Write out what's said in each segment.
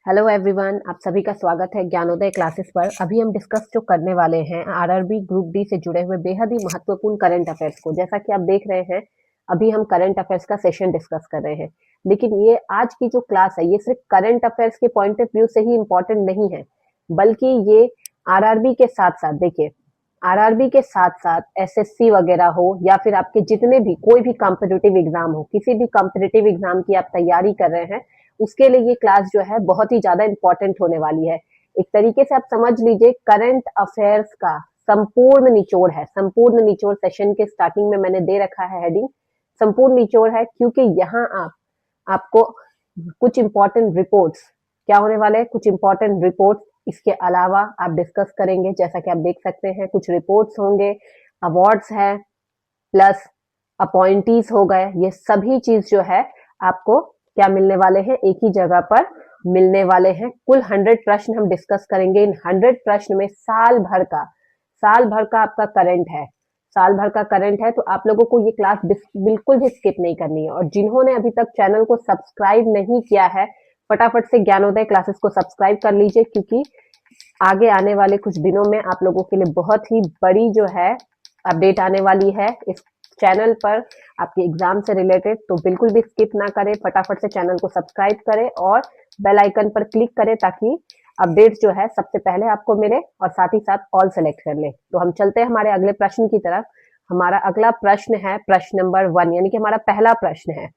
Hello everyone, आप सभी का स्वागत है ज्ञानोदय क्लासेस पर। अभी हम डिस्कस जो करने वाले हैं आरआरबी ग्रुप डी से जुड़े हुए बेहद ही महत्वपूर्ण करंट अफेयर्स को। जैसा कि आप देख रहे हैं, अभी हम करंट अफेयर्स का सेशन डिस्कस कर रहे हैं, लेकिन ये आज की जो क्लास है ये सिर्फ करंट अफेयर्स के पॉइंट ऑफ व्यू से ही इम्पोर्टेंट नहीं है, बल्कि ये आरआरबी के साथ साथ, देखिए, आरआरबी के साथ साथ एसएससी वगैरह हो या फिर आपके जितने भी कोई भी कॉम्पिटिटिव एग्जाम हो, किसी भी कॉम्पिटिटिव एग्जाम की आप तैयारी कर रहे हैं, उसके लिए ये क्लास जो है बहुत ही ज्यादा इंपॉर्टेंट होने वाली है। एक तरीके से आप समझ लीजिए करंट अफेयर्स का संपूर्ण निचोड़ है। संपूर्ण निचोड़ सेशन के स्टार्टिंग में मैंने दे रखा है हेडिंग, संपूर्ण निचोड़ है, क्योंकि यहाँ आपको कुछ इंपॉर्टेंट रिपोर्ट्स क्या होने वाले हैं, कुछ इंपॉर्टेंट रिपोर्ट्स इसके अलावा आप डिस्कस करेंगे। जैसा कि आप देख सकते हैं, कुछ रिपोर्ट्स होंगे, अवार्ड्स है, प्लस अपॉइंटीज हो गए। ये सभी चीज जो है आपको क्या मिलने वाले हैं, एक ही जगह पर मिलने वाले हैं। कुल 100 प्रश्न हम डिस्कस करेंगे। इन 100 प्रश्न में साल भर का आपका करंट है, साल भर का करंट है। तो आप लोगों को ये क्लास बिल्कुल भी स्किप नहीं करनी है। और जिन्होंने अभी तक चैनल को सब्सक्राइब नहीं किया है, फटाफट से ज्ञानोदय क्लासेस को सब्सक्राइब कर लीजिए, क्योंकि आगे आने वाले कुछ दिनों में आप लोगों के लिए बहुत ही बड़ी जो है अपडेट आने वाली है इस चैनल पर आपके एग्जाम से रिलेटेड। तो बिल्कुल भी स्किप ना करें, फटाफट से चैनल को सब्सक्राइब करें और बेल आइकन पर क्लिक करें, ताकि अपडेट जो है सबसे पहले आपको मिले और साथ ही साथ ऑल सेलेक्ट कर ले। तो हम चलते हैं हमारे अगले प्रश्न की तरफ। हमारा अगला प्रश्न है प्रश्न नंबर 1, यानी कि हमारा पहला प्रश्न है।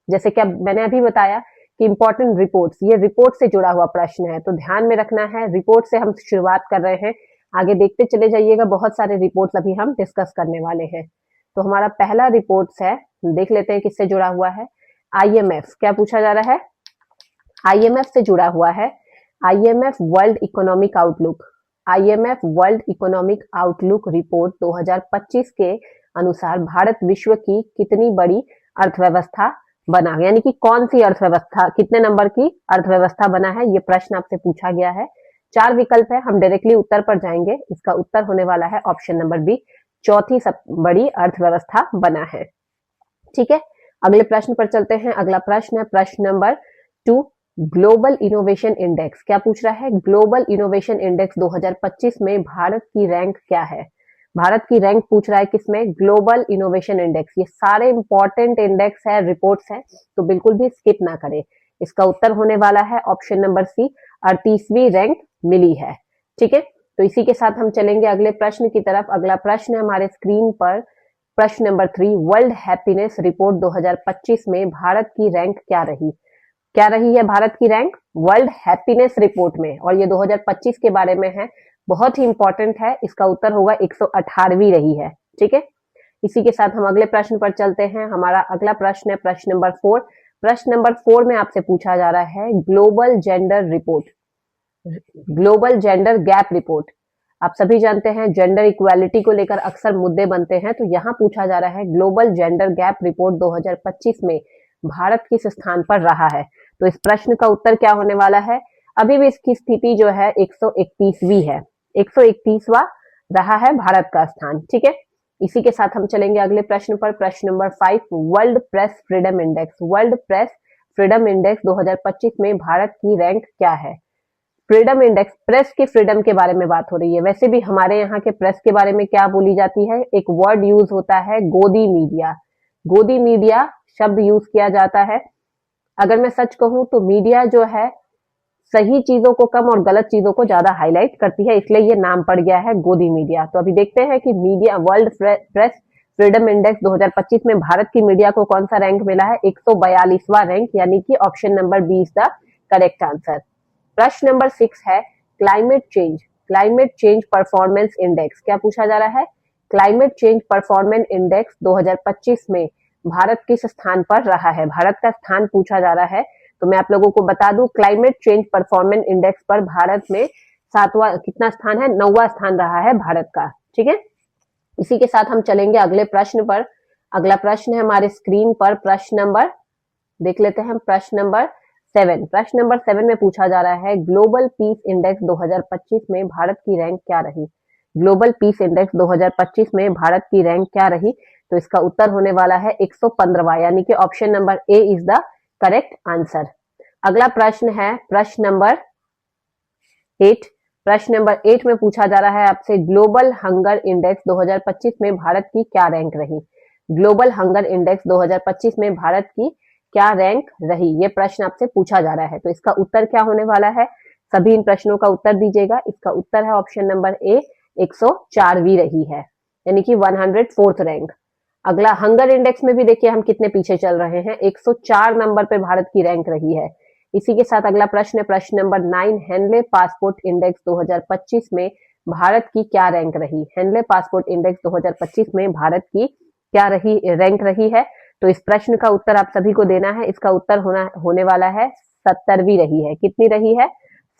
जैसे कि मैंने अभी बताया कि इंपॉर्टेंट रिपोर्ट्स, ये रिपोर्ट से जुड़ा हुआ प्रश्न है, तो ध्यान में रखना है। रिपोर्ट से हम शुरुआत कर रहे हैं, आगे देखते चले जाइएगा। बहुत सारे रिपोर्ट्स अभी हम डिस्कस करने वाले हैं। तो हमारा पहला रिपोर्ट्स है, देख लेते हैं किससे जुड़ा हुआ है। आईएमएफ, क्या पूछा जा रहा है, आईएमएफ से जुड़ा हुआ है। IMF world economic outlook, IMF world economic outlook report 2025 के अनुसार भारत विश्व की कितनी बड़ी अर्थव्यवस्था बना, यानी कि कौन सी अर्थव्यवस्था, कितने नंबर की अर्थव्यवस्था बना है, ये प्रश्न आपसे पूछा गया है। 4 विकल्प है, हम डायरेक्टली उत्तर पर जाएंगे। इसका उत्तर होने वाला है ऑप्शन नंबर बी, चौथी सब बड़ी अर्थव्यवस्था बना है। ठीक है, अगले प्रश्न पर चलते हैं। अगला प्रश्न है प्रश्न नंबर 2, ग्लोबल इनोवेशन इंडेक्स। क्या पूछ रहा है, ग्लोबल इनोवेशन इंडेक्स 2025 में भारत की रैंक क्या है। भारत की रैंक पूछ रहा है किसमें, ग्लोबल इनोवेशन इंडेक्स। ये सारे इंपॉर्टेंट इंडेक्स है, रिपोर्ट्स है, तो बिल्कुल भी स्किप ना करें। इसका उत्तर होने वाला है ऑप्शन नंबर सी, 38वीं रैंक मिली है। ठीक है, तो इसी के साथ हम चलेंगे अगले प्रश्न की तरफ। अगला प्रश्न है हमारे स्क्रीन पर प्रश्न नंबर 3, वर्ल्ड हैप्पीनेस रिपोर्ट 2025 में भारत की रैंक क्या रही। क्या रही है भारत की रैंक वर्ल्ड हैप्पीनेस रिपोर्ट में, और ये 2025 के बारे में है, बहुत ही इंपॉर्टेंट है। इसका उत्तर होगा 118वीं रही है। ठीक है, इसी के साथ हम अगले प्रश्न पर चलते हैं। हमारा अगला प्रश्न है प्रश्न नंबर 4। प्रश्न नंबर 4 में आपसे पूछा जा रहा है global gender report, global gender gap report. आप सभी जानते हैं जेंडर इक्वालिटी को लेकर अक्सर मुद्दे बनते हैं, तो यहाँ पूछा जा रहा है ग्लोबल जेंडर गैप रिपोर्ट 2025 में भारत किस स्थान पर रहा है। तो इस प्रश्न का उत्तर क्या होने वाला है, अभी भी इसकी स्थिति जो है 131वीं है, 131वां रहा है भारत का स्थान। ठीक है, इसी के साथ हम चलेंगे अगले प्रश्न पर। प्रश्न number 5, world press freedom index, world press freedom index 2025 में भारत की रैंक क्या है। फ्रीडम इंडेक्स, प्रेस की फ्रीडम के बारे में बात हो रही है। वैसे भी हमारे यहाँ के प्रेस के बारे में क्या बोली जाती है, एक वर्ड यूज होता है गोदी मीडिया, गोदी मीडिया शब्द यूज किया जाता है। अगर मैं सच कहूं तो मीडिया जो है सही चीजों को कम और गलत चीजों को ज्यादा हाईलाइट करती है, इसलिए ये नाम पड़ गया है गोदी मीडिया। तो अभी देखते हैं कि media world press freedom index 2025 में भारत की मीडिया को कौन सा रैंक मिला है, 142वां रैंक, यानी कि option number B is the correct answer. प्रश्न नंबर 6 है climate change, climate change performance index. क्या पूछा जा रहा है, क्लाइमेट चेंज परफॉर्मेंस इंडेक्स 2025 में भारत किस स्थान पर रहा है, भारत का स्थान पूछा जा रहा है। तो मैं आप लोगों को बता दूं, क्लाइमेट चेंज परफॉर्मेंस इंडेक्स पर भारत में 7वां कितना स्थान है, 9वां स्थान रहा है भारत का। ठीक है, इसी के साथ हम चलेंगे अगले प्रश्न पर। अगला प्रश्न है हमारे स्क्रीन पर प्रश्न नंबर, देख लेते हैं हम, प्रश्न नंबर 7। प्रश्न नंबर 7 में पूछा जा रहा है ग्लोबल पीस इंडेक्स 2025 में भारत की रैंक क्या रही, ग्लोबल पीस इंडेक्स 2025 में भारत की रैंक क्या रही। तो इसका उत्तर होने वाला है 115वां, यानी कि option number A is the correct answer. अगला प्रश्न है प्रश्न नंबर 8। प्रश्न नंबर 8 में पूछा जा रहा है आपसे ग्लोबल हंगर इंडेक्स 2025 में भारत की क्या रैंक रही। ग्लोबल हंगर इंडेक्स 2025 में भारत की क्या रैंक रही, ये प्रश्न आपसे पूछा जा रहा है। तो इसका उत्तर क्या होने वाला है, सभी इन प्रश्नों का उत्तर दीजिएगा। इसका उत्तर है ऑप्शन नंबर ए, 104वीं रही है, यानी कि 104th रैंक। अगला हंगर इंडेक्स में भी देखिए हम कितने पीछे चल रहे हैं, 104 नंबर पे भारत की रैंक रही है। इसी के साथ अगला प्रश्न है प्रश्न नंबर 9, हेनले पासपोर्ट इंडेक्स 2025 में भारत की क्या रैंक रही। हेनले पासपोर्ट इंडेक्स 2025 में भारत की क्या रैंक रही है। तो इस प्रश्न का उत्तर आप सभी को देना है। इसका उत्तर होने वाला है 70वीं रही है। कितनी रही है,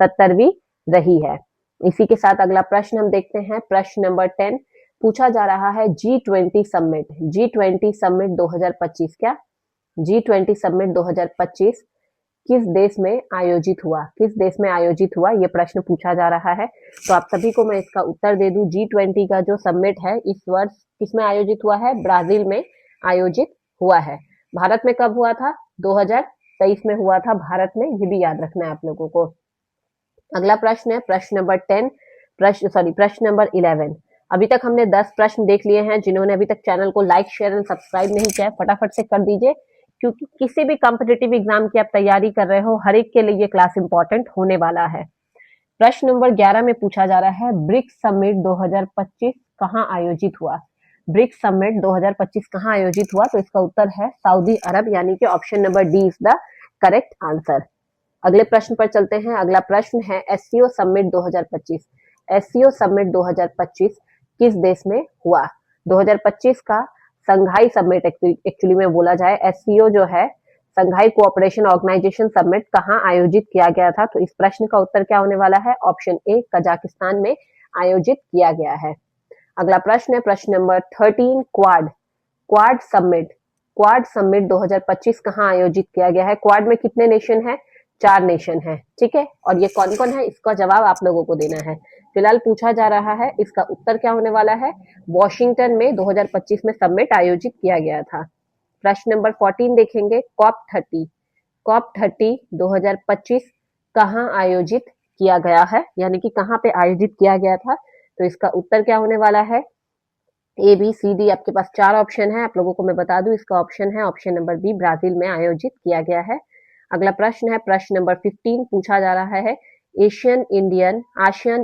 70वीं रही है। इसी के साथ अगला प्रश्न हम देखते हैं प्रश्न नंबर 10। पूछा जा रहा है G20 समिट, G20 समिट 2025 क्या, G20 समिट 2025 किस देश में आयोजित हुआ, किस देश में आयोजित हुआ, ये प्रश्न पूछा जा रहा है। तो आप सभी को मैं इसका उत्तर दे दूं, G20 का जो समिट है इस वर्ष किसमें आयोजित हुआ है, ब्राजील में आयोजित हुआ है। भारत में कब हुआ था, 2023 में हुआ था भारत में, ये भी याद रखना है आप लोगों को। अगला प्रश्न है प्रश्न नंबर 10, प्रश्न नंबर 11। अभी तक हमने 10 प्रश्न देख लिए हैं। जिन्होंने अभी तक चैनल को लाइक शेयर एंड सब्सक्राइब नहीं किया है फटाफट से कर दीजिए, क्योंकि किसी भी कॉम्पिटिटिव एग्जाम की आप तैयारी कर रहे हो, हर एक के लिए ये क्लास इंपॉर्टेंट होने वाला है। प्रश्न नंबर 11 में पूछा जा रहा है ब्रिक्स समिट 2025 कहाँ आयोजित हुआ। ब्रिक्स समिट 2025 कहाँ आयोजित हुआ, तो इसका उत्तर है सऊदी अरब, यानी कि option number D is the correct answer. अगले प्रश्न पर चलते हैं। अगला प्रश्न है एससीओ समिट 2025। एससीओ समिट 2025 किस देश में हुआ। 2025 का संघाई समिट एक्चुअली में बोला जाए, एससीओ जो है संघाई कोऑपरेशन ऑर्गेनाइजेशन समिट कहाँ आयोजित किया गया था। तो इस प्रश्न का उत्तर क्या होने वाला है, ऑप्शन ए, कजाकिस्तान में आयोजित किया गया है। अगला प्रश्न है प्रश्न नंबर 13, क्वाड समिट 2025 कहाँ आयोजित किया गया है। क्वाड में कितने नेशन है, 4 नेशन है, ठीक है। और ये कौन कौन है, इसका जवाब आप लोगों को देना है। फिलहाल पूछा जा रहा है, इसका उत्तर क्या होने वाला है, वॉशिंगटन में 2025 में समिट आयोजित किया गया था। प्रश्न नंबर 14 देखेंगे, कॉप 30 2025 कहाँ आयोजित किया गया है, यानी कि कहाँ पे आयोजित किया गया था। तो इसका उत्तर क्या होने वाला है, ए बी सी डी, आपके पास 4 ऑप्शन है, आप लोगों को मैं बता दूं, इसका ऑप्शन है ऑप्शन नंबर बी, ब्राजील में आयोजित किया गया है। अगला प्रश्न है प्रश्न नंबर 15। पूछा जा रहा है आसियान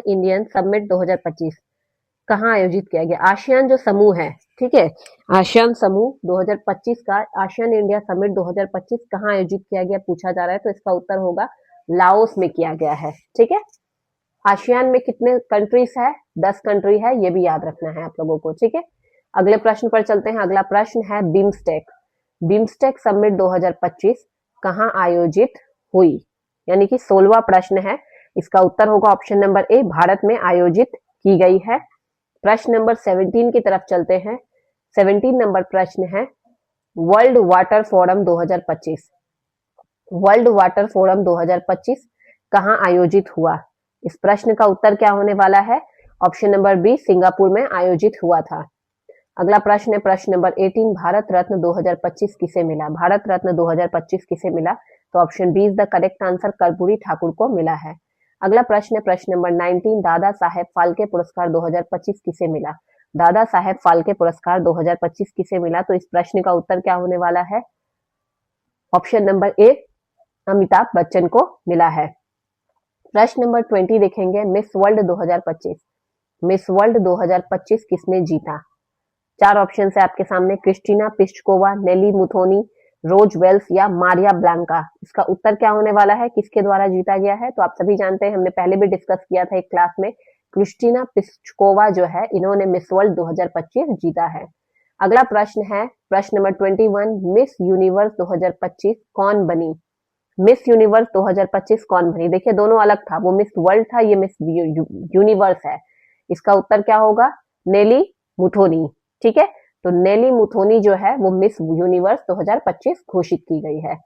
इंडियन समिट 2025 कहाँ आयोजित किया गया। आसियान जो समूह है, ठीक है, आसियान समूह 2025 का आसियान इंडिया समिट 2025 कहाँ आयोजित किया गया पूछा जा रहा है। तो इसका उत्तर होगा लाओस में किया गया है, ठीक है। आसियान में कितने कंट्रीज है, 10 कंट्री है, ये भी याद रखना है आप लोगों को, ठीक है। अगले प्रश्न पर चलते हैं। अगला प्रश्न है बिम्स्टेक समिट 2025 कहाँ आयोजित हुई, यानी कि 16वां प्रश्न है। इसका उत्तर होगा ऑप्शन नंबर ए, भारत में आयोजित की गई है। प्रश्न नंबर 17 की तरफ चलते हैं। 17 नंबर प्रश्न है वर्ल्ड वाटर फोरम 2025 कहाँ आयोजित हुआ। इस प्रश्न का उत्तर क्या होने वाला है, ऑप्शन नंबर बी, सिंगापुर में आयोजित हुआ था। अगला प्रश्न है प्रश्न नंबर 18, भारत रत्न 2025 किसे मिला। भारत रत्न 2025 किसे मिला, तो option B is the correct answer, Karpoori Thakur को मिला है। अगला प्रश्न है प्रश्न नंबर 19, दादा साहेब फाल्के पुरस्कार 2025 किसे मिला। दादा साहेब फाल्के पुरस्कार 2025 किसे मिला, तो इस प्रश्न का उत्तर क्या होने वाला है, option number A, Amitabh Bachchan को मिला है। प्रश्न नंबर 20 देखेंगे, मिस वर्ल्ड 2025 किसने जीता। 4 ऑप्शन है आपके सामने, क्रिस्टीना पिस्चकोवा, नेली मुथोनी, रोज वेल्स या मारिया ब्लैंका। इसका उत्तर क्या होने वाला है, किसके द्वारा जीता गया है। तो आप सभी जानते हैं, हमने पहले भी डिस्कस किया था एक क्लास में, क्रिस्टीना पिस्चकोवा जो है, इन्होंने मिस वर्ल्ड 2025 जीता है। अगला प्रश्न है प्रश्न नंबर 21, मिस यूनिवर्स 2025 कौन बनी। मिस यूनिवर्स 2025 कौन बनी। देखिए दोनों अलग था, वो मिस वर्ल्ड था, ये मिस यूनिवर्स है। इसका उत्तर क्या होगा, नेली मुथोनी, ठीक है। तो नेली मुथोनी जो है वो मिस यूनिवर्स 2025 घोषित की गई है।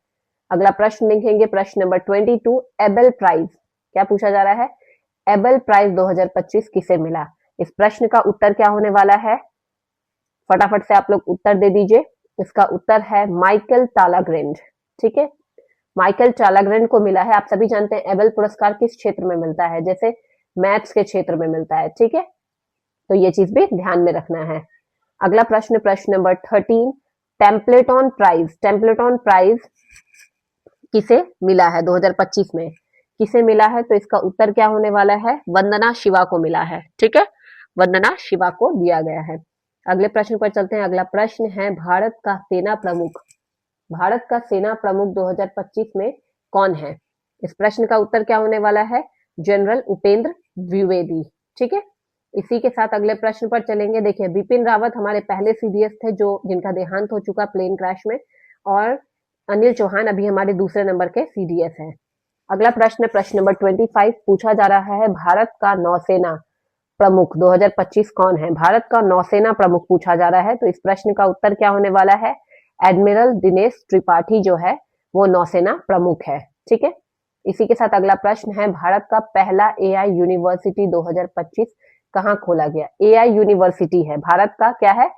अगला प्रश्न देखेंगे प्रश्न नंबर 22, एबेल प्राइज, क्या पूछा जा रहा है, एबेल प्राइज 2025 किसे मिला। इस प्रश्न का उत्तर क्या होने वाला है, फटाफट से आप लोग उत्तर दे दीजिए। इसका उत्तर है माइकल तालाग्रेंज, ठीक है। माइकल चालाग्रेन को मिला है। आप सभी जानते हैं एबेल पुरस्कार किस क्षेत्र में मिलता है, जैसे मैथ्स के क्षेत्र में मिलता है, ठीक है, तो ये चीज भी ध्यान में रखना है। अगला प्रश्न, प्रश्न नंबर 13, टेम्पलेटॉन प्राइज किसे मिला है 2025 में, किसे मिला है, तो इसका उत्तर क्या होने वाला है, वंदना शिवा को मिला है, ठीक है, वंदना शिवा को दिया गया है। अगले प्रश्न पर चलते हैं। अगला प्रश्न है भारत का सेना प्रमुख 2025 में कौन है। इस प्रश्न का उत्तर क्या होने वाला है, जनरल उपेंद्र द्विवेदी, ठीक है। इसी के साथ अगले प्रश्न पर चलेंगे। देखिए बिपिन रावत हमारे पहले सीडीएस थे जो जिनका देहांत हो चुका प्लेन क्रैश में, और अनिल चौहान अभी हमारे दूसरे नंबर के सीडीएस हैं। अगला प्रश्न, प्रश्न नंबर 25 पूछा जा रहा है भारत का नौसेना प्रमुख 2025 कौन है। भारत का नौसेना प्रमुख पूछा जा रहा है, तो इस प्रश्न का उत्तर क्या होने वाला है, एडमिरल दिनेश त्रिपाठी जो है वो नौसेना प्रमुख है, ठीक है। इसी के साथ अगला प्रश्न है भारत का पहला एआई यूनिवर्सिटी 2025 कहाँ खोला गया। एआई यूनिवर्सिटी है भारत का, क्या है,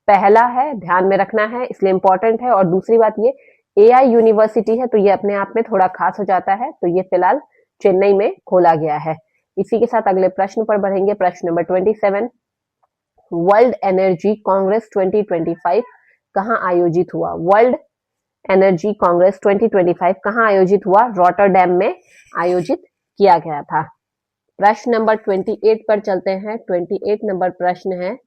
पहला है, ध्यान में रखना है, इसलिए इंपॉर्टेंट है। और दूसरी बात ये एआई यूनिवर्सिटी है तो ये अपने आप में थोड़ा खास हो जाता है, तो ये फिलहाल चेन्नई में खोला गया है। इसी के साथ अगले प्रश्न पर बढ़ेंगे। प्रश्न नंबर 27, वर्ल्ड एनर्जी कांग्रेस 2025 कहाँ आयोजित हुआ। वर्ल्ड एनर्जी कांग्रेस 2025 कहाँ आयोजित हुआ, रॉटरडैम में आयोजित किया गया था। प्रश्न नंबर 28 पर चलते हैं। 28 नंबर प्रश्न है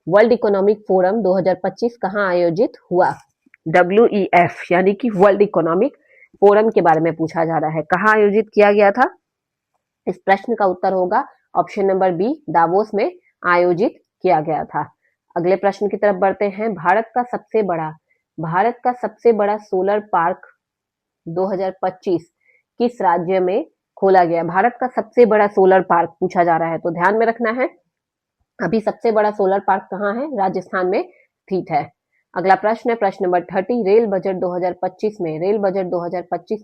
वर्ल्ड इकोनॉमिक फोरम 2025 कहाँ आयोजित हुआ। WEF यानी कि वर्ल्ड इकोनॉमिक फोरम के बारे में पूछा जा रहा है, कहाँ आयोजित किया गया था। इस प्रश्न का उत्तर होगा ऑप्शन नंबर बी, दावोस में आयोजित किया गया था। अगले प्रश्न की तरफ बढ़ते हैं। भारत का सबसे बड़ा सोलर पार्क 2025 किस राज्य में खोला गया। भारत का सबसे बड़ा सोलर पार्क पूछा जा रहा है, तो ध्यान में रखना है अभी सबसे बड़ा सोलर पार्क कहाँ है, राजस्थान में स्थित है। अगला प्रश्न है प्रश्न नंबर 30, रेल बजट 2025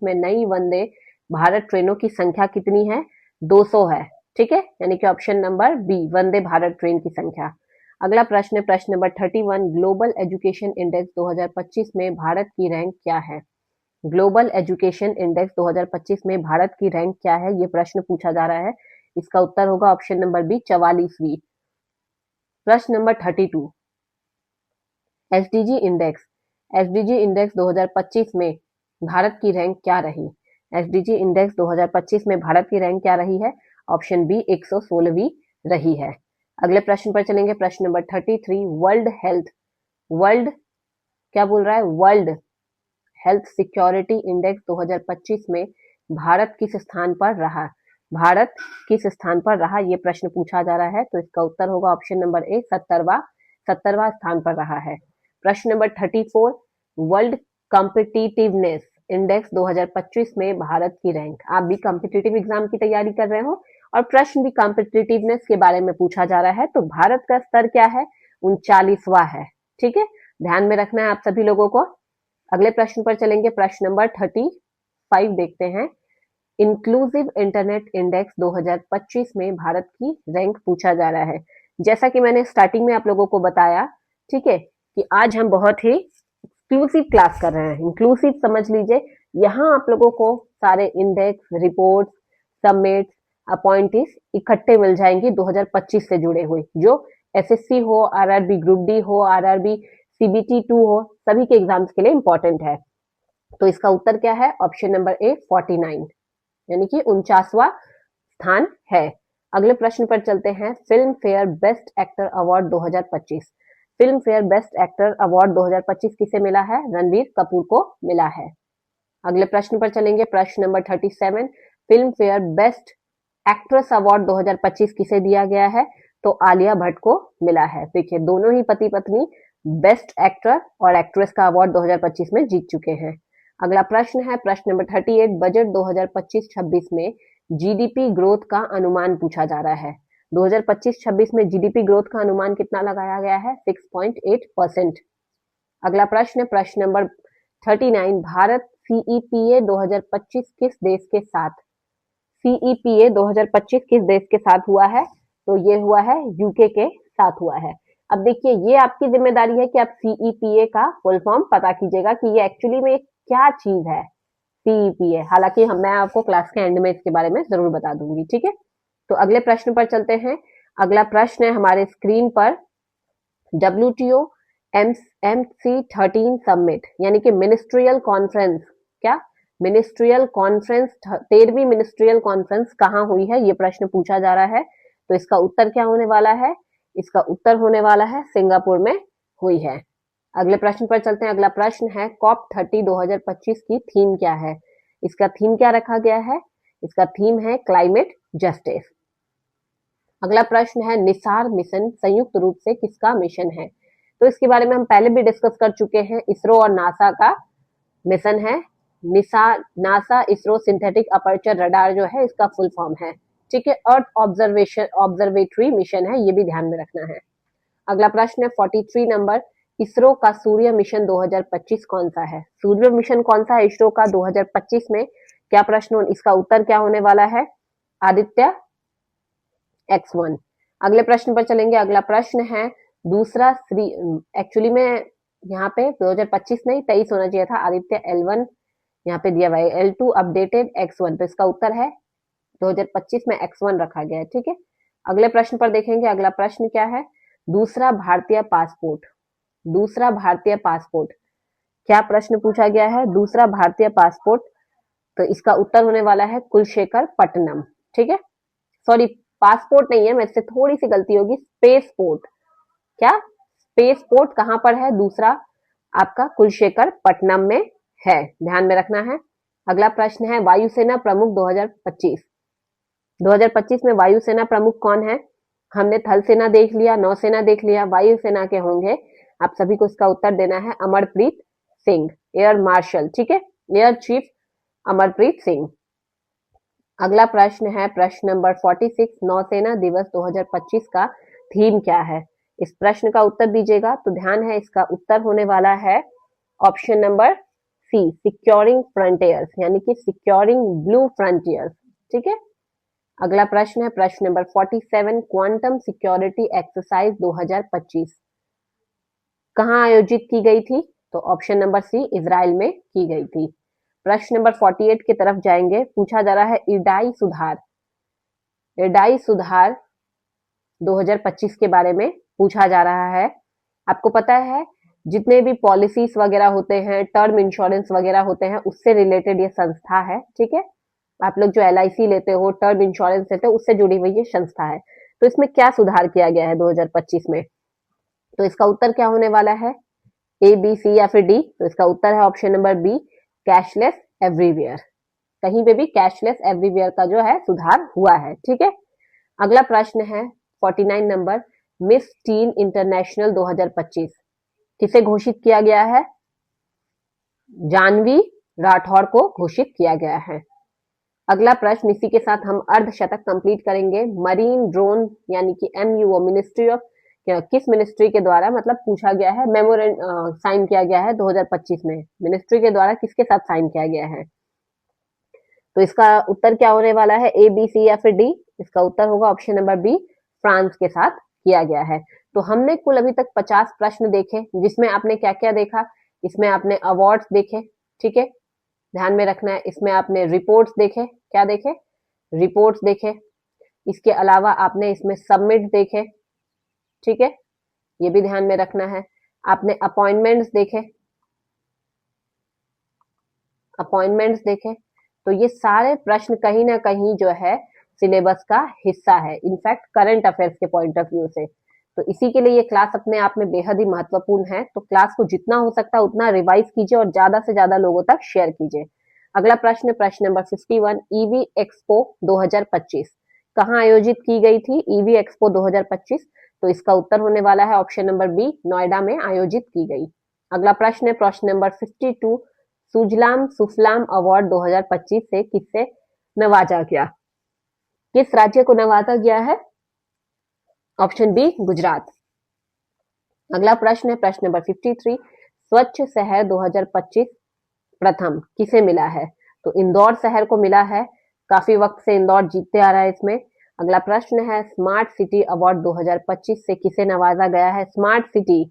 में नई वंदे भारत ट्रेनों की संख्या कितनी है, 200 है, ठीक है, यानी कि option number B, Vande Bharat train की संख्या। अगला प्रश्न है प्रश्न नंबर 31, ग्लोबल एजुकेशन इंडेक्स 2025 में भारत की रैंक क्या है। ग्लोबल एजुकेशन इंडेक्स 2025 में भारत की रैंक क्या है, ये प्रश्न पूछा जा रहा है। इसका उत्तर होगा ऑप्शन नंबर बी, 44वीं। प्रश्न नंबर 32, एसडीजी इंडेक्स 2025 में भारत की रैंक क्या रही। एसडीजी इंडेक्स 2025 में भारत की रैंक क्या रही है, ऑप्शन बी, 116वीं रही है। अगले प्रश्न पर चलेंगे। प्रश्न नंबर 33, वर्ल्ड क्या बोल रहा है, वर्ल्ड हेल्थ सिक्योरिटी इंडेक्स 2025 में भारत किस स्थान पर रहा। भारत किस स्थान पर रहा, ये प्रश्न पूछा जा रहा है, तो इसका उत्तर होगा ऑप्शन नंबर ए, 70वां स्थान पर रहा है। प्रश्न नंबर 34, वर्ल्ड कॉम्पिटिटिवनेस इंडेक्स 2025 में भारत की रैंक। आप भी कॉम्पिटिटिव एग्जाम की तैयारी कर रहे हो और प्रश्न भी कॉम्पिटिटिवनेस के बारे में पूछा जा रहा है, तो भारत का स्तर क्या है, 39वां है, ठीक है, ध्यान में रखना है आप सभी लोगों को। अगले प्रश्न पर चलेंगे। प्रश्न नंबर 35 देखते हैं। इंक्लूसिव इंटरनेट इंडेक्स 2025 में भारत की रैंक पूछा जा रहा है। जैसा कि मैंने स्टार्टिंग में आप लोगों को बताया, ठीक है, कि आज हम बहुत ही एक्सक्लूसिव क्लास कर रहे हैं। इंक्लूसिव समझ लीजिए, यहाँ आप लोगों को सारे इंडेक्स, रिपोर्ट, सबमिट, अपॉइंटीज इकट्ठे मिल जाएंगी 2025 से जुड़े हुए, जो एसएससी हो, आरआरबी ग्रुप डी हो, आरआरबी सीबीटी 2 हो, सभी के एग्जाम्स के लिए इंपॉर्टेंट है। तो इसका उत्तर क्या है, ऑप्शन नंबर ए, 49, यानी कि 49वां स्थान है। अगले प्रश्न पर चलते हैं। Film fair best actor award 2025। Film fair best actor award 2025 किसे मिला है, रणबीर कपूर को मिला है। अगले प्रश्न पर चलेंगे। प्रश्न number 37, film fair best actress award 2025 किसे दिया गया है, तो आलिया भट्ट को मिला है। देखिए दोनों ही पति पत्नी बेस्ट एक्टर और एक्ट्रेस का अवार्ड 2025 में जीत चुके हैं। अगला प्रश्न है प्रश्न नंबर 38, बजट 2025-26 में जीडीपी ग्रोथ का अनुमान पूछा जा रहा है। 2025-26 में जीडीपी ग्रोथ का अनुमान कितना लगाया गया है, 6.8%। अगला प्रश्न, प्रश्न नंबर 39, भारत सीईपीए 2025 किस देश के साथ, सीईपीए 2025 किस देश के साथ हुआ है, तो ये हुआ है यूके के साथ हुआ है। अब देखिए ये आपकी जिम्मेदारी है कि आप CEPA का फुल फॉर्म पता कीजिएगा कि ये एक्चुअली में क्या चीज है CEPA। हालांकि मैं आपको क्लास के एंड में इसके बारे में जरूर बता दूंगी, ठीक है। तो अगले प्रश्न पर चलते हैं। अगला प्रश्न है हमारे स्क्रीन पर, WTO MC13 समिट यानी कि मिनिस्ट्रियल कॉन्फ्रेंस, क्या मिनिस्ट्रियल कॉन्फ्रेंस, 13वीं मिनिस्ट्रियल कॉन्फ्रेंस कहाँ हुई है, ये प्रश्न पूछा जा रहा है। तो इसका उत्तर क्या होने वाला है, इसका उत्तर होने वाला है सिंगापुर में हुई है। अगले प्रश्न पर चलते हैं। अगला प्रश्न है COP30 2025 की थीम क्या है। इसका थीम क्या रखा गया है, इसका थीम है क्लाइमेट जस्टिस। अगला प्रश्न है निसार मिशन संयुक्त रूप से किसका मिशन है। तो इसके बारे में हम पहले भी डिस्कस कर चुके हैं, इसरो और नासा का मिशन है। NASA ISRO synthetic aperture radar जो है इसका फुल फॉर्म है, ठीक है। अर्थ ऑब्जर्वेटरी मिशन है, ये भी ध्यान में रखना है। अगला प्रश्न है 43 नंबर, इसरो का सूर्य मिशन 2025 कौन सा है। सूर्य मिशन कौन सा है इसरो का 2025 में, क्या प्रश्न, इसका उत्तर क्या होने वाला है, आदित्य X1। अगले प्रश्न पर चलेंगे। अगला प्रश्न है दूसरा एक्चुअली में यहाँ पे 2025 नहीं 23 होना चाहिए था, आदित्य L1 यहाँ पे दिया हुआ है, L2 अपडेटेड X1, तो इसका उत्तर है 2025 में X1 रखा गया है, ठीक है। अगले प्रश्न पर देखेंगे। अगला प्रश्न क्या है, दूसरा भारतीय पासपोर्ट, दूसरा भारतीय पासपोर्ट, क्या प्रश्न पूछा गया है, दूसरा भारतीय पासपोर्ट। तो इसका उत्तर होने वाला है कुलशेखर पट्टनम, ठीक है। सॉरी पासपोर्ट नहीं है, मेरे से थोड़ी सी गलती होगी, स्पेस पोर्ट, क्या स्पेस पोर्ट कहां पर है, दूसरा आपका कुलशेखर पट्टनम में है, ध्यान में रखना है। अगला प्रश्न है वायुसेना प्रमुख 2025, 2025 में वायुसेना प्रमुख कौन है। हमने थल सेना देख लिया, नौसेना देख लिया, वायुसेना के होंगे, आप सभी को इसका उत्तर देना है अमरप्रीत सिंह, एयर मार्शल, ठीक है, एयर चीफ अमरप्रीत सिंह। अगला प्रश्न है प्रश्न नंबर 46, नौसेना दिवस 2025 का थीम क्या है। इस प्रश्न का उत्तर दीजिएगा, तो ध्यान है इसका उत्तर होने वाला है option number C, securing frontiers, यानी कि सिक्योरिंग ब्लू फ्रंटियर्स, ठीक है। अगला प्रश्न है प्रश्न नंबर 47, क्वांटम सिक्योरिटी एक्सरसाइज 2025 कहां आयोजित की गई थी। तो ऑप्शन नंबर सी, इजराइल में की गई थी। प्रश्न नंबर 48 की तरफ जाएंगे। पूछा जा रहा है इडाई सुधार, इडाई सुधार 2025 के बारे में पूछा जा रहा है। आपको पता है जितने भी पॉलिसीज वगैरह होते हैं, टर्म इंश्योरेंस वगैरह होते हैं, उससे रिलेटेड ये संस्था है, ठीक है। आप लोग जो LIC लेते हो, टर्म इंश्योरेंस लेते हो, उससे जुड़ी हुई ये संस्था है। तो इसमें क्या सुधार किया गया है 2025 में, तो इसका उत्तर क्या होने वाला है, A, B, C या फिर D। तो इसका उत्तर है option number B, cashless everywhere, कहीं पे भी कैशलेस एवरीवेयर का जो है सुधार हुआ है, ठीक है। अगला प्रश्न है 49 नंबर, मिस टीन इंटरनेशनल 2025 किसे घोषित किया गया है, जानवी राठौर को घोषित किया गया है। अगला प्रश्न, इसी के साथ हम अर्धशतक कंप्लीट करेंगे। मरीन ड्रोन यानी कि MUO मिनिस्ट्री ऑफ, किस मिनिस्ट्री के द्वारा मतलब पूछा गया है, साइन किया गया है 2025 में, मिनिस्ट्री के द्वारा किसके साथ साइन किया गया है। तो इसका उत्तर क्या होने वाला है, A, B, C या फिर D। इसका उत्तर होगा ऑप्शन नंबर बी, फ्रांस के साथ किया गया है। तो हमने कुल अभी तक 50 प्रश्न देखे, जिसमें आपने क्या क्या देखा, इसमें आपने अवार्ड्स देखे, ठीक है, ध्यान में रखना है। इसमें आपने रिपोर्ट्स देखे, क्या देखे, रिपोर्ट्स देखे। इसके अलावा आपने इसमें सबमिट देखे, ठीक है, ये भी ध्यान में रखना है। आपने अपॉइंटमेंट्स देखे, अपॉइंटमेंट्स देखे। तो ये सारे प्रश्न कहीं ना कहीं जो है सिलेबस का हिस्सा है, इनफैक्ट करंट अफेयर्स के पॉइंट ऑफ व्यू से। तो इसी के लिए ये क्लास अपने आप में बेहद ही महत्वपूर्ण है। तो क्लास को जितना हो सकता है उतना रिवाइज कीजिए और ज्यादा से ज्यादा लोगों तक शेयर कीजिए। अगला प्रश्न, प्रश्न नंबर 51, ईवी एक्सपो 2025 कहाँ आयोजित की गई थी, ईवी एक्सपो 2025। तो इसका उत्तर होने वाला है ऑप्शन नंबर बी, नोएडा में आयोजित की गई। अगला प्रश्न है प्रश्न नंबर 52, सुजलाम सुफलाम अवार्ड 2025 से किससे नवाजा गया, किस राज्य को नवाजा गया है, ऑप्शन बी, गुजरात। अगला प्रश्न है प्रश्न नंबर 53, स्वच्छ शहर 2025 प्रथम किसे मिला है। तो इंदौर शहर को मिला है, काफी वक्त से इंदौर जीतते आ रहा है इसमें। अगला प्रश्न है स्मार्ट सिटी अवार्ड 2025 से किसे नवाजा गया है? स्मार्ट सिटी,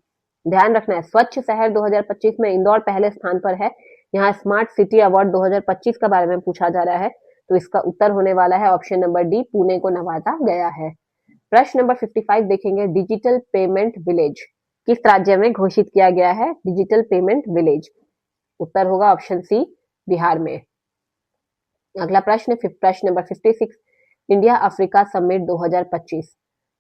ध्यान रखना है, स्वच्छ शहर 2025 में इंदौर पहले स्थान पर है। यहाँ स्मार्ट सिटी अवार्ड 2025 के बारे में पूछा जा रहा है, तो इसका उत्तर होने वाला है ऑप्शन नंबर डी, पुणे को नवाजा गया है। प्रश्न नंबर 55 देखेंगे, डिजिटल पेमेंट विलेज किस राज्य में घोषित किया गया है? डिजिटल पेमेंट विलेज, उत्तर होगा ऑप्शन सी, बिहार में। अगला प्रश्न नंबर 56, इंडिया अफ्रीका समिट 2025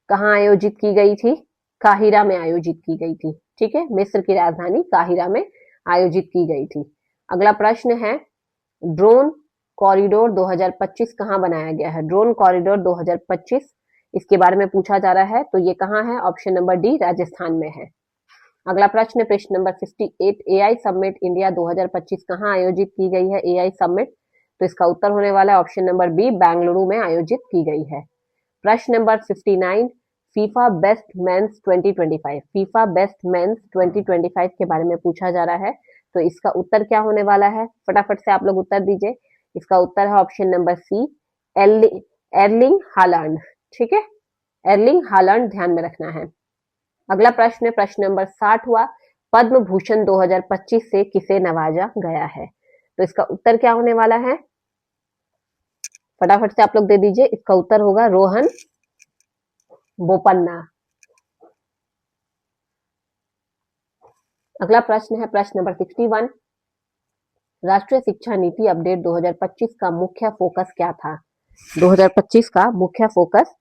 कहाँ आयोजित की गई थी? काहिरा में आयोजित की गई थी। ठीक है, मिस्र की राजधानी काहिरा में आयोजित की गई थी। अगला प्रश्न है ड्रोन कॉरिडोर 2025 कहाँ बनाया गया है? ड्रोन कॉरिडोर 2025 इसके बारे में पूछा जा रहा है, तो ये कहाँ है? ऑप्शन नंबर डी, राजस्थान में है। अगला प्रश्न नंबर 58, एआई समिट इंडिया 2025 कहाँ आयोजित की गई है? एआई समिट, तो इसका उत्तर होने वाला है ऑप्शन नंबर बी, बेंगलुरु में आयोजित की गई है। प्रश्न number 59, FIFA best mains 2025, FIFA best mains 2025 के बारे में पूछा जा रहा है, तो इसका उत्तर क्या होने वाला है? फटाफट से आप लोग उत्तर दीजिए। इसका उत्तर है option number C, Erling Haaland. ठीक है, एर्लिंग हालैंड ध्यान में रखना है। अगला प्रश्न नंबर 60 हुआ, पद्म भूषण 2025 से किसे नवाजा गया है? तो इसका उत्तर क्या होने वाला है? फटाफट से आप लोग दे दीजिए। इसका उत्तर होगा रोहन बोपन्ना। अगला प्रश्न है प्रश्न नंबर 61, राष्ट्रीय शिक्षा नीति अपडेट 2025 का मुख्य फोकस क्या था? 2025 का मुख्य फोकस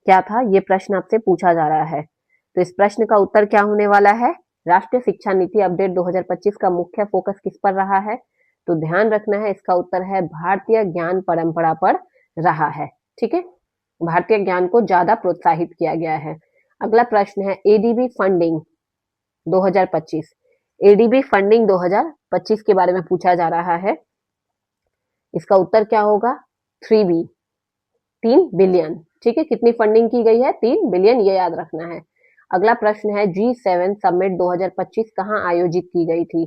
क्या था, ये प्रश्न आपसे पूछा जा रहा है, तो इस प्रश्न का उत्तर क्या होने वाला है? राष्ट्रीय शिक्षा नीति अपडेट 2025 का मुख्य फोकस किस पर रहा है? तो ध्यान रखना है, इसका उत्तर है भारतीय ज्ञान परंपरा पर रहा है। ठीक है, भारतीय ज्ञान को ज्यादा प्रोत्साहित किया गया है। अगला प्रश्न है एडीबी फंडिंग 2025, एडीबी फंडिंग 2025 के बारे में पूछा जा रहा है, इसका उत्तर क्या होगा? 3B, 3 billion. ठीक है, कितनी फंडिंग की गई है? 3 बिलियन, ये याद रखना है। अगला प्रश्न है G7 समिट 2025 कहाँ आयोजित की गई थी?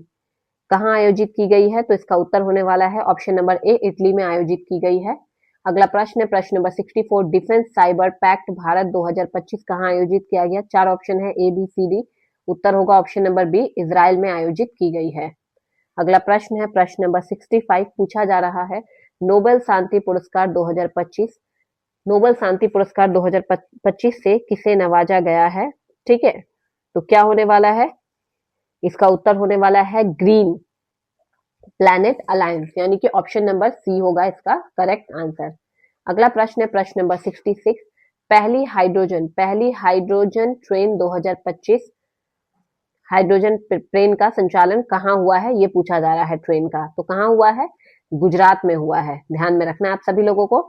कहाँ आयोजित की गई है? तो इसका उत्तर होने वाला है ऑप्शन नंबर ए, इटली में आयोजित की गई है। अगला प्रश्न नंबर 64, डिफेंस साइबर पैक्ट भारत 2025 कहाँ आयोजित किया गया? 4 ऑप्शन है ए बी सी डी, उत्तर होगा ऑप्शन नंबर बी, इजराइल में आयोजित की गई है। अगला प्रश्न है प्रश्न नंबर 65, पूछा जा रहा है नोबेल शांति पुरस्कार 2025, नोबेल शांति पुरस्कार 2025 से किसे नवाजा गया है? ठीक है, तो क्या होने वाला है? इसका उत्तर होने वाला है ग्रीन प्लैनेट अलायंस, यानी कि ऑप्शन नंबर सी होगा इसका करेक्ट आंसर। अगला प्रश्न है प्रश्न नंबर 66, पहली हाइड्रोजन ट्रेन 2025, हाइड्रोजन ट्रेन का संचालन कहाँ हुआ है, ये पूछा जा रहा है ट्रेन का, तो कहाँ हुआ है? गुजरात में हुआ है, ध्यान में रखना है आप सभी लोगों को।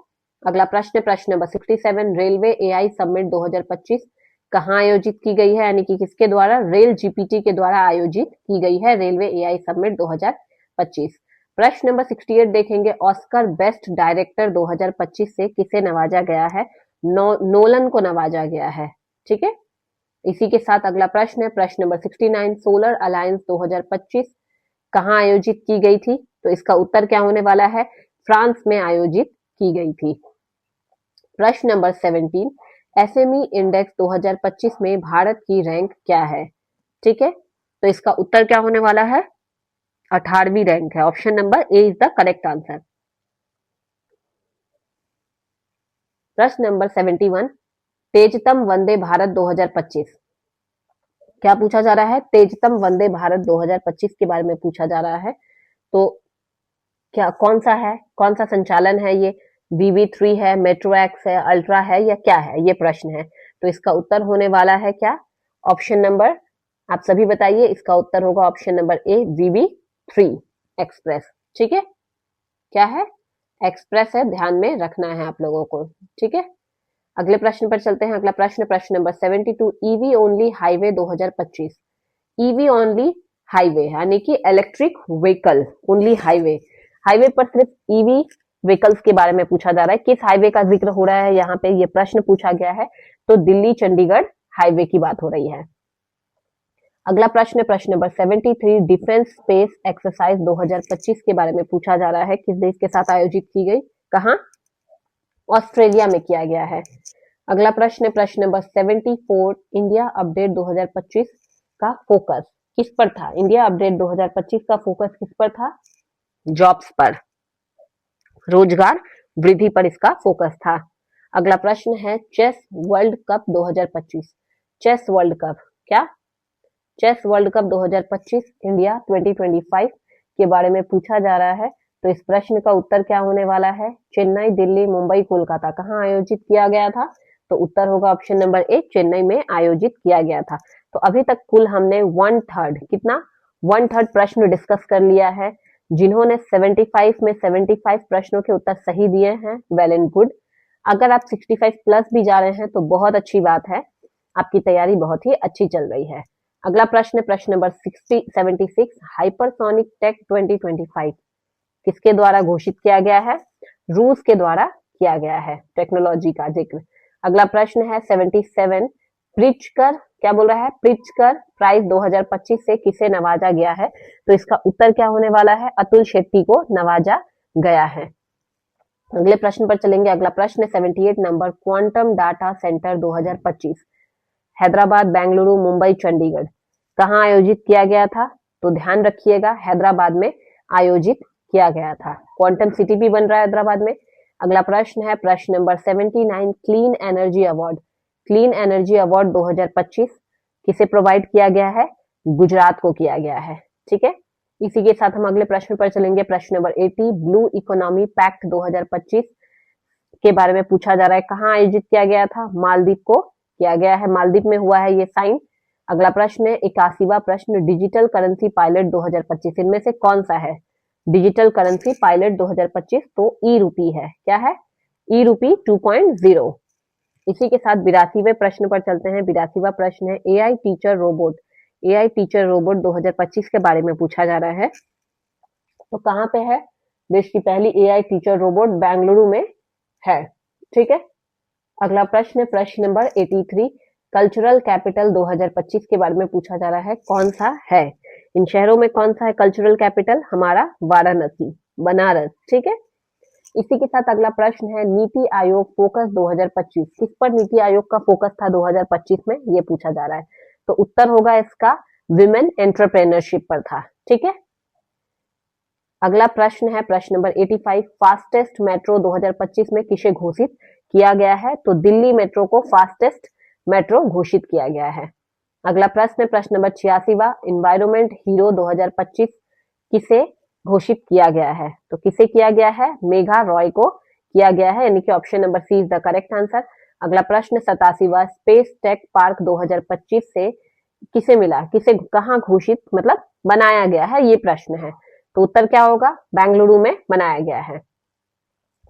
अगला प्रश्न नंबर 67, रेलवे एआई समिट 2025 कहाँ आयोजित की गई है, यानी कि किसके द्वारा? रेल जीपीटी के द्वारा आयोजित की गई है रेलवे एआई समिट 2025। प्रश्न नंबर 68 देखेंगे, ऑस्कर बेस्ट डायरेक्टर 2025 से किसे नवाजा गया है? नोलन को नवाजा गया है। ठीक है, इसी के साथ अगला प्रश्न है प्रश्न नंबर 69, सोलर अलायंस 2025 कहाँ आयोजित की गई थी? तो इसका उत्तर क्या होने वाला है? फ्रांस में आयोजित की गई थी। प्रश्न नंबर 17, एसएमई इंडेक्स 2025 में भारत की रैंक क्या है? ठीक है, तो इसका उत्तर क्या होने वाला है? 18वीं रैंक है, option number A is the correct answer. प्रश्न नंबर 71, तेजतम वंदे भारत 2025, क्या पूछा जा रहा है? तेजतम वंदे भारत 2025 के बारे में पूछा जा रहा है, तो क्या कौन सा है, कौन सा संचालन है ये? VV3 है, मेट्रो एक्स है, अल्ट्रा है, या क्या है? ये प्रश्न है, तो इसका उत्तर होने वाला है क्या? ऑप्शन नंबर, आप सभी बताइए, इसका उत्तर होगा option number A, VV3 express. ठीक है, क्या है? एक्सप्रेस है, ध्यान में रखना है आप लोगों को। ठीक है, अगले प्रश्न पर चलते हैं। अगला प्रश्न number 72, EV only highway 2025, EV only highway यानी कि electric vehicle only highway, highway पर सिर्फ ईवी व्हीकल्स के बारे में पूछा जा रहा है। किस हाईवे का जिक्र हो रहा है यहाँ पे, ये प्रश्न पूछा गया है, तो दिल्ली चंडीगढ़ हाईवे की बात हो रही है। अगला प्रश्न नंबर 73, डिफेंस स्पेस एक्सरसाइज 2025 के बारे में पूछा जा रहा है, किस देश के साथ आयोजित की गई? कहाँ? ऑस्ट्रेलिया में किया गया है। अगला प्रश्न है प्रश्न नंबर 74, इंडिया अपडेट 2025 का फोकस किस पर था? इंडिया अपडेट 2025 का फोकस किस पर था? जॉब्स पर, रोजगार वृद्धि पर इसका फोकस था। अगला प्रश्न है chess world cup 2025। Chess world cup क्या? चेस वर्ल्ड कप 2025 इंडिया 2025 के बारे में पूछा जा रहा है। तो इस प्रश्न का उत्तर क्या होने वाला है? चेन्नई, दिल्ली, मुंबई, कोलकाता, कहाँ आयोजित किया गया था? तो उत्तर होगा ऑप्शन नंबर ए, चेन्नई में आयोजित किया गया था। तो अभी तक कुल हमने 1/3 कितना 1/3 प्रश्न डिस्कस कर लिया है। जिन्होंने 75 में 75 प्रश्नों के उत्तर सही दिए हैं, वेल एंड गुड। अगर आप 65 प्लस भी जा रहे हैं तो बहुत अच्छी बात है, आपकी तैयारी बहुत ही अच्छी चल रही है। अगला प्रश्न प्रश्न नंबर 76, हाइपरसोनिक टेक 2025 किसके द्वारा घोषित किया गया है? रूस के द्वारा किया गया है, टेक्नोलॉजी का जिक्र। अगला प्रश्न है 77, प्रिट्जकर क्या बोल रहा है? प्रिट्जकर प्राइज 2025 से किसे नवाजा गया है? तो इसका उत्तर क्या होने वाला है? अतुल शेट्टी को नवाजा गया है। अगले प्रश्न पर चलेंगे। अगला प्रश्न 78 number, quantum data centre 2025 Hyderabad, Bengaluru, Mumbai, Chandigarh कहाँ आयोजित किया गया था? तो ध्यान रखिएगा, हैदराबाद में आयोजित किया गया था। क्वांटम सिटी भी बन रहा है हैदराबाद में। अगला प्रश्न है प्रश्न number 79, clean energy award. Clean energy award 2025 किसे प्रोवाइड किया गया है? गुजरात को किया गया है। ठीक है, इसी के साथ हम अगले प्रश्न पर चलेंगे। प्रश्न नंबर 80, ब्लू इकोनॉमी पैक्ट 2025 के बारे में पूछा जा रहा है। कहाँ आयोजित किया गया था? मालदीव को किया गया है, मालदीव में हुआ है ये साइन। अगला प्रश्न है 81वां प्रश्न, डिजिटल करेंसी पायलट 2025 इनमें से कौन सा है? डिजिटल करेंसी पायलट 2025 तो ई रूपी है। क्या है? ई रूपी 2.0। इसी के साथ 82वें प्रश्न पर चलते हैं। 82वां प्रश्न है AI teacher robot. AI teacher robot 2025 के बारे में पूछा जा रहा है। तो कहाँ पे है? देश की पहली एआई टीचर रोबोट बेंगलुरु में है। ठीक है, अगला प्रश्न प्रश्न नंबर 83, कल्चरल कैपिटल 2025 के बारे में पूछा जा रहा है। कौन सा है? इन शहरों में कौन सा है कल्चरल कैपिटल? हमारा वाराणसी, बनारस। ठीक है, इसी के साथ अगला प्रश्न है नीति आयोग फोकस 2025 किस पर नीति आयोग का फोकस था 2025 में? ये पूछा जा रहा है। तो उत्तर होगा इसका विमेन एंटरप्रेन्योरशिप पर था। ठीक है, अगला प्रश्न है प्रश्न नंबर 85, फास्टेस्ट मेट्रो 2025 में किसे घोषित किया गया है? तो दिल्ली मेट्रो को फास्टेस्ट मेट्रो घोषित किया गया है। अगला प्रश्न प्रश्न नंबर 86वां, इन्वायरमेंट हीरो 2025 किसे घोषित किया गया है? तो किसे किया गया है? मेघा रॉय को किया गया है, यानी कि option number C is the correct answer. अगला प्रश्न 87वां, स्पेस टेक पार्क 2025 से किसे मिला? किसे कहाँ घोषित मतलब बनाया गया है, ये प्रश्न है। तो उत्तर क्या होगा? बेंगलुरु में बनाया गया है।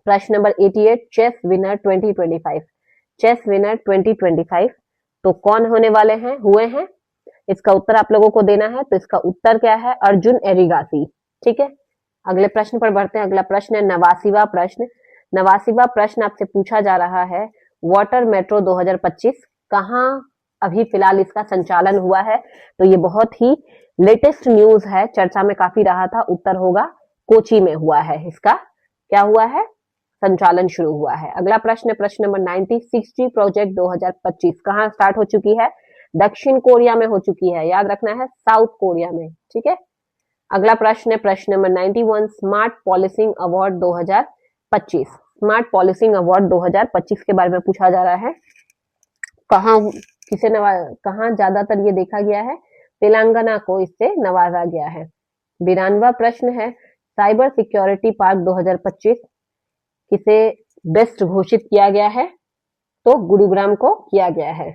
प्रश्न नंबर 88, चेस विनर 2025। चेस विनर 2025 तो कौन होने वाले हैं, हुए हैं? इसका उत्तर आप लोगों को देना है। तो इसका उत्तर क्या है? अर्जुन एरिगासी। ठीक है, अगले प्रश्न पर बढ़ते हैं। अगला प्रश्न है 89वां प्रश्न। 89वां प्रश्न आपसे पूछा जा रहा है, वाटर मेट्रो 2025 कहाँ अभी फिलहाल इसका संचालन हुआ है? तो ये बहुत ही लेटेस्ट न्यूज है, चर्चा में काफी रहा था। उत्तर होगा कोची में हुआ है। इसका क्या हुआ है? संचालन शुरू हुआ है। अगला प्रश्न प्रश्न नंबर 90, 6G प्रोजेक्ट 2025 कहाँ स्टार्ट हो चुकी है? दक्षिण कोरिया में हो चुकी है, याद रखना है, साउथ कोरिया में। ठीक है, अगला प्रश्न है प्रश्न नंबर 91, smart policing award 2025। Smart policing award 2025 के बारे में पूछा जा रहा है। कहाँ किसे कहाँ ज्यादातर ये देखा गया है? तेलंगाना को इससे नवाजा गया है। 92वां प्रश्न है, साइबर सिक्योरिटी पार्क 2025 किसे बेस्ट घोषित किया गया है? तो गुरुग्राम को किया गया है।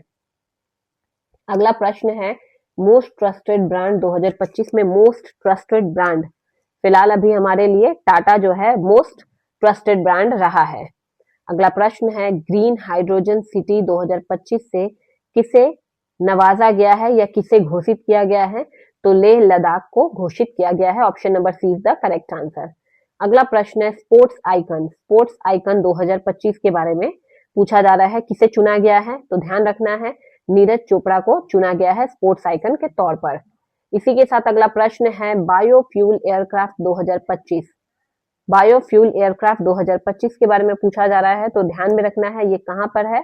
अगला प्रश्न है मोस्ट ट्रस्टेड ब्रांड 2025 में मोस्ट ट्रस्टेड ब्रांड फिलहाल अभी हमारे लिए टाटा जो है मोस्ट ट्रस्टेड ब्रांड रहा है। अगला प्रश्न है ग्रीन हाइड्रोजन सिटी 2025 से किसे नवाजा गया है या किसे घोषित किया गया है? तो लेह लद्दाख को घोषित किया गया है। Option number C is the correct answer. अगला प्रश्न है स्पोर्ट्स आइकन। स्पोर्ट्स आइकन 2025 के बारे में पूछा जा रहा है, किसे चुना गया है? तो ध्यान रखना है, नीरज चोपड़ा को चुना गया है स्पोर्ट्स आइकन के तौर पर। इसी के साथ अगला प्रश्न है बायोफ्यूल एयरक्राफ्ट 2025 बायोफ्यूल एयरक्राफ्ट 2025 के बारे में पूछा जा रहा है, तो ध्यान में रखना है ये कहां पर है,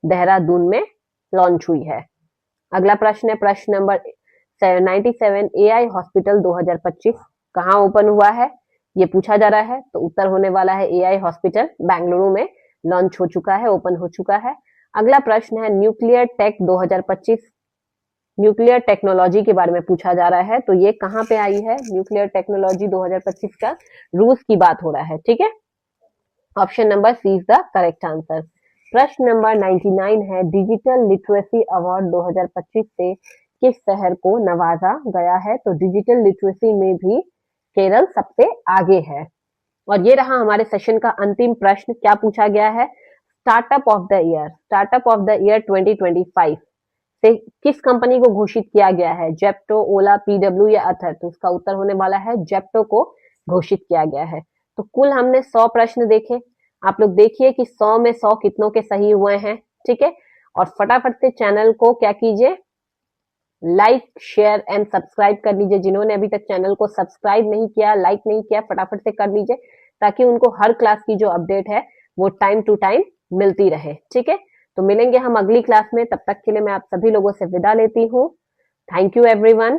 देहरादून में लॉन्च हुई है। अगला प्रश्न है प्रश्न नंबर 97, एआई हॉस्पिटल 2025 कहां ओपन हुआ है, ये पूछा जा रहा है। तो उत्तर होने वाला है एआई हॉस्पिटल बेंगलुरु में लॉन्च हो चुका है, ओपन हो चुका है। अगला प्रश्न है न्यूक्लियर टेक 2025, न्यूक्लियर टेक्नोलॉजी के बारे में पूछा जा रहा है, तो ये कहां पे आई है, न्यूक्लियर टेक्नोलॉजी 2025 का रूस की बात हो रहा है, ठीक है। Option number C is the correct answer. प्रश्न नंबर 99 है डिजिटल लिटरेसी अवार्ड 2025 से किस शहर को नवाजा गया है, तो डिजिटल लिटरेसी में भी केरल सबसे आगे है। और ये रहा हमारे सेशन का अंतिम प्रश्न, क्या पूछा गया है, startup of the year, startup of the year 2025 से किस कंपनी को घोषित किया गया है, जेप्टो, ओला, पीडब्ल्यू या अथर, तो उसका उत्तर होने वाला है जेप्टो को घोषित किया गया है। तो कुल हमने 100 प्रश्न देखे, आप लोग देखिए कि 100 में 100 कितनों के सही हुए हैं, ठीक है। और फटाफट से चैनल को क्या कीजिए, लाइक शेयर एंड सब्सक्राइब कर लीजिए। जिन्होंने अभी तक चैनल को सब्सक्राइब नहीं किया, लाइक नहीं किया, फटाफट से कर लीजिए ताकि उनको हर क्लास की जो अपडेट है वो टाइम टू टाइम मिलती रहे, ठीक है। तो मिलेंगे हम अगली क्लास में, तब तक के लिए मैं आप सभी लोगों से विदा लेती हूँ। Thank you everyone.